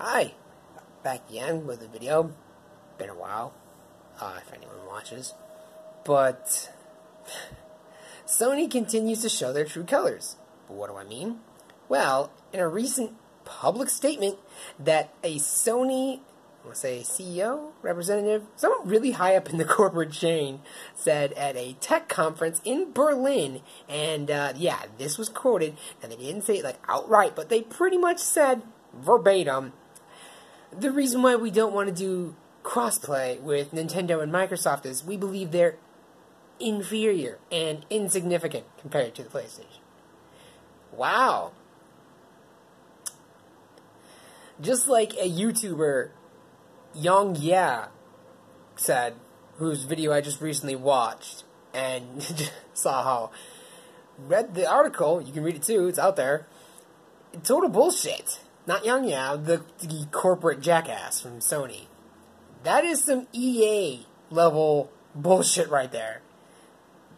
Hi, back again with a video. Been a while, if anyone watches. But Sony continues to show their true colors. But what do I mean? Well, in a recent public statement that a Sony, CEO, representative, someone really high up in the corporate chain, said at a tech conference in Berlin, and yeah, this was quoted, and they didn't say it like outright, but they pretty much said verbatim, the reason why we don't want to do crossplay with Nintendo and Microsoft is we believe they're inferior and insignificant compared to the PlayStation. Wow. Just like a YouTuber, Young Yeah, said, whose video I just recently watched, and saw how, read the article, you can read it too, it's out there, total bullshit. Not Young Yeah, the corporate jackass from Sony. That is some EA level bullshit right there.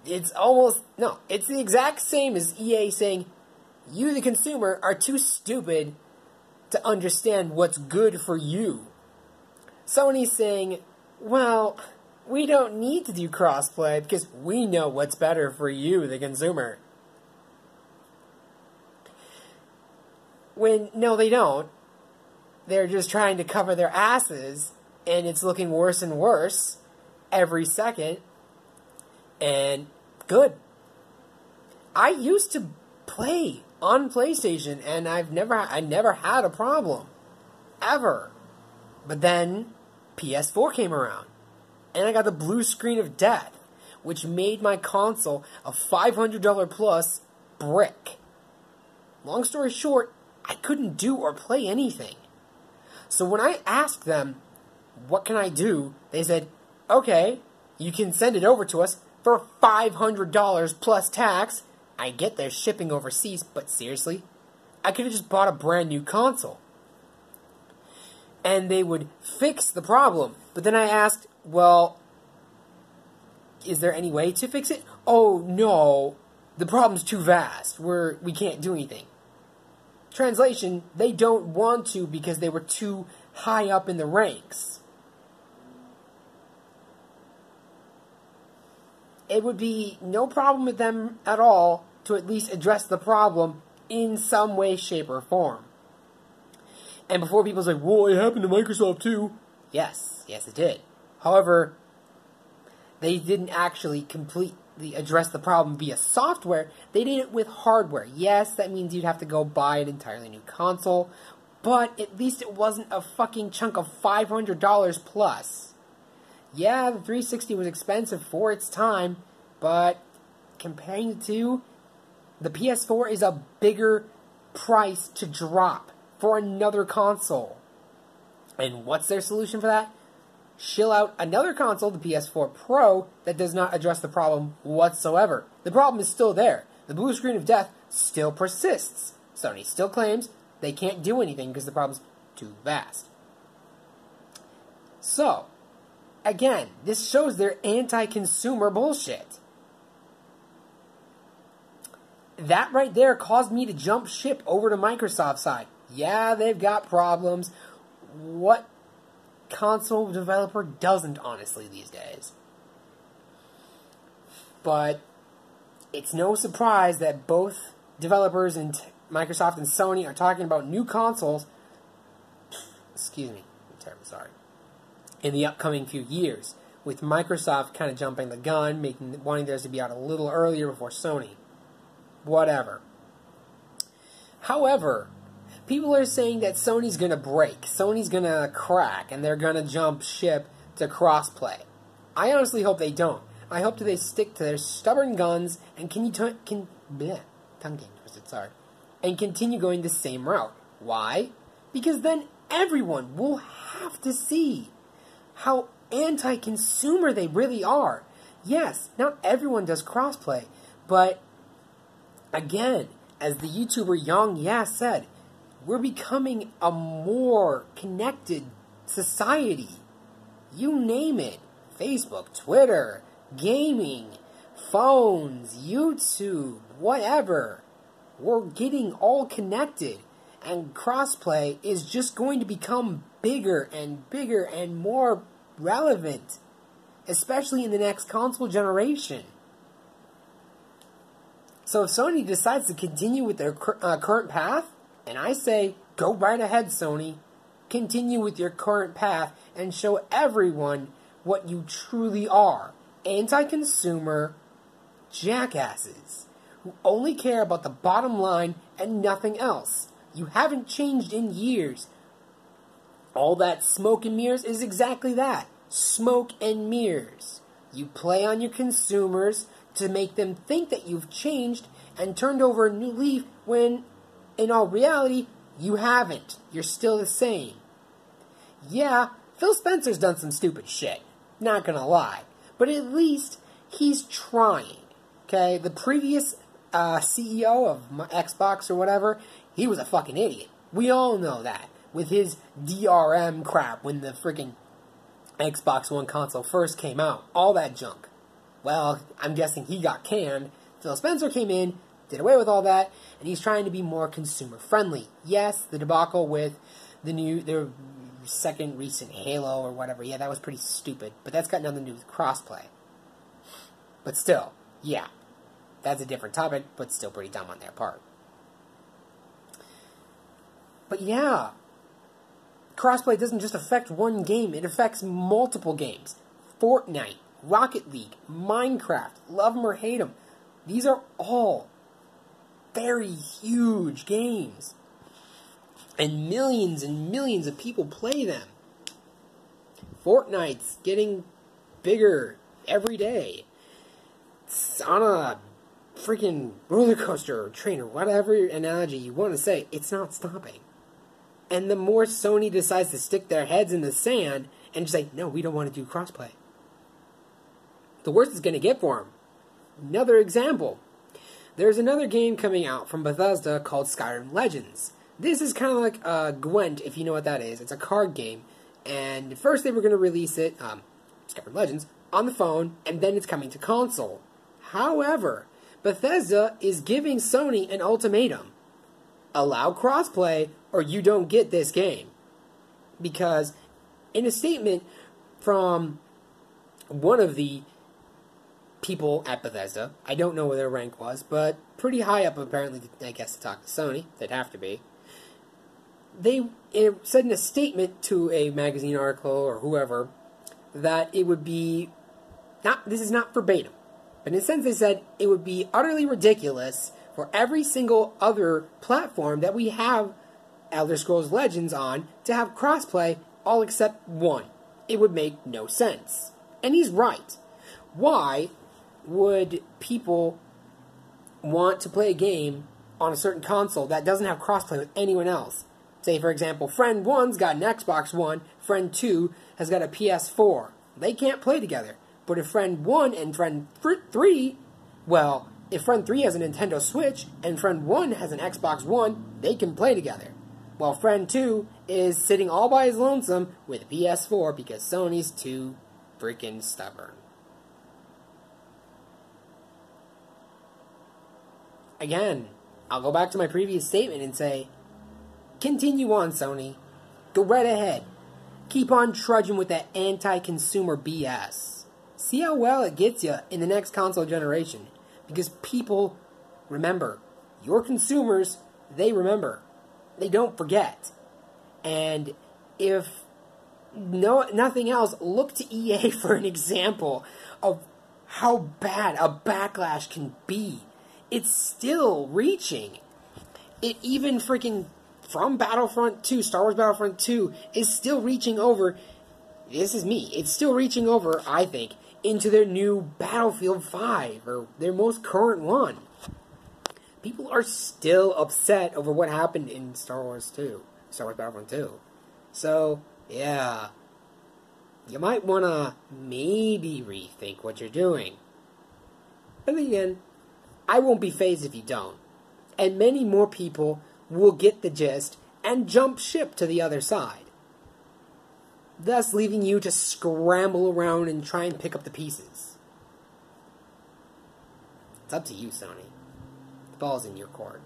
It's almost, no, it's the exact same as EA saying, you the consumer are too stupid to understand what's good for you. Sony's saying, well, we don't need to do crossplay because we know what's better for you, the consumer. When, no, they don't. They're just trying to cover their asses, and it's looking worse and worse every second. And good. I used to play on PlayStation, and I never had a problem. Ever. But then PS4 came around, and I got the blue screen of death, which made my console a $500 plus brick. Long story short, I couldn't do or play anything. So when I asked them, what can I do? They said, okay, you can send it over to us for $500 plus tax. I get they're shipping overseas, but seriously, I could have just bought a brand new console. And they would fix the problem. But then I asked, well, is there any way to fix it? Oh, no, the problem's too vast. We can't do anything. Translation, they don't want to because they were too high up in the ranks. It would be no problem with them at all to at least address the problem in some way, shape, or form. And before people say, well, it happened to Microsoft too. Yes, it did. However, they didn't actually completely address the problem via software. They did it with hardware. Yes, that means you'd have to go buy an entirely new console, but at least it wasn't a fucking chunk of $500 plus. Yeah, the 360 was expensive for its time, but comparing the two, the PS4 is a bigger price to drop for another console. And what's their solution for that? Shill out another console, the PS4 Pro, that does not address the problem whatsoever. The problem is still there. The blue screen of death still persists. Sony still claims they can't do anything because the problem's too vast. So, again, this shows their anti-consumer bullshit. That right there caused me to jump ship over to Microsoft's side. Yeah, they've got problems. What console developer doesn't, honestly, these days? But it's no surprise that both developers and Microsoft and Sony are talking about new consoles. Excuse me, I'm terribly sorry. In the upcoming few years, with Microsoft kind of jumping the gun, wanting theirs to be out a little earlier before Sony. Whatever. However, people are saying that Sony's going to break, Sony's going to crack, and they're going to jump ship to crossplay. I honestly hope they don't. I hope that they stick to their stubborn guns and continue going the same route. Why? Because then everyone will have to see how anti-consumer they really are. Yes, not everyone does crossplay, but again, as the YouTuber Young Yeah said, we're becoming a more connected society. You name it. Facebook, Twitter, gaming, phones, YouTube, whatever. We're getting all connected. And crossplay is just going to become bigger and more relevant, especially in the next console generation. So if Sony decides to continue with their current path, and I say, go right ahead, Sony. Continue with your current path and show everyone what you truly are. Anti-consumer jackasses who only care about the bottom line and nothing else. You haven't changed in years. All that smoke and mirrors is exactly that. Smoke and mirrors. You play on your consumers to make them think that you've changed and turned over a new leaf when, in all reality, you haven't. You're still the same. Yeah, Phil Spencer's done some stupid shit. Not gonna lie. But at least he's trying. Okay? The previous CEO of Xbox or whatever, he was a fucking idiot. We all know that. With his DRM crap when the freaking Xbox One console first came out. All that junk. Well, I'm guessing he got canned. Phil Spencer came in, did away with all that, and he's trying to be more consumer friendly. Yes, the debacle with the second recent Halo or whatever, yeah, that was pretty stupid, but that's got nothing to do with crossplay. But still, yeah, that's a different topic, but still pretty dumb on their part. But yeah, crossplay doesn't just affect one game, it affects multiple games. Fortnite, Rocket League, Minecraft, love them or hate them. These are all very huge games. And millions of people play them. Fortnite's getting bigger every day. It's on a freaking roller coaster or train or whatever analogy you want to say. It's not stopping. And the more Sony decides to stick their heads in the sand and just say, no, we don't want to do crossplay, the worse it's going to get for them. Another example. There's another game coming out from Bethesda called Skyrim Legends. This is kind of like Gwent, if you know what that is. It's a card game. And first they were going to release it, Skyrim Legends, on the phone, and then it's coming to console. However, Bethesda is giving Sony an ultimatum. Allow crossplay, or you don't get this game. Because in a statement from one of the people at Bethesda, I don't know what their rank was, but pretty high up apparently, I guess, to talk to Sony. They'd have to be. They said in a statement to a magazine article or whoever that it would be, this is not verbatim, but in a sense they said it would be utterly ridiculous for every single other platform that we have Elder Scrolls Legends on to have crossplay all except one. It would make no sense. And he's right. Why would people want to play a game on a certain console that doesn't have crossplay with anyone else? Say, for example, friend 1's got an Xbox One, friend 2 has got a PS4. They can't play together. But if friend 1 and friend 3, well, if friend 3 has a Nintendo Switch and friend 1 has an Xbox One, they can play together. While friend 2 is sitting all by his lonesome with a PS4 because Sony's too freaking stubborn. Again, I'll go back to my previous statement and say, continue on, Sony. Go right ahead. Keep on trudging with that anti-consumer BS. See how well it gets you in the next console generation. Because people remember. Your consumers, they remember. They don't forget. And if nothing else, look to EA for an example of how bad a backlash can be. It's still reaching. It even freaking, from Battlefront 2, Star Wars Battlefront 2, is still reaching over, this is me, it's still reaching over, I think, into their new Battlefield 5, or their most current one. People are still upset over what happened in Star Wars Battlefront 2. So, yeah, you might want to maybe rethink what you're doing. But then again, I won't be fazed if you don't. And many more people will get the gist and jump ship to the other side. Thus leaving you to scramble around and try and pick up the pieces. It's up to you, Sony. The ball's in your court.